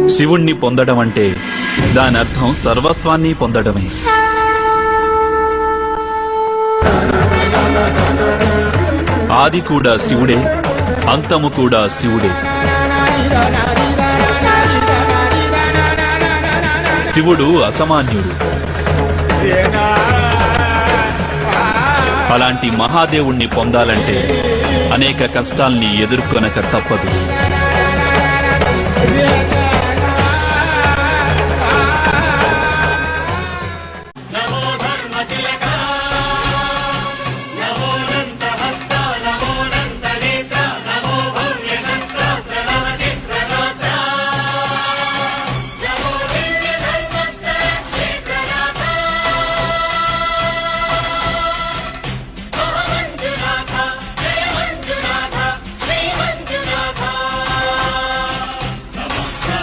శివుణ్ణి పొందడం అంటే దాని అర్థం సర్వస్వాన్ని పొందడమే. ఆది కూడా శివుడే, అంతము కూడా శివుడే. శివుడు అసమాన్యుడు. అలాంటి మహాదేవుణ్ణి పొందాలంటే అనేక కష్టాల్ని ఎదుర్కొనక తప్పదు.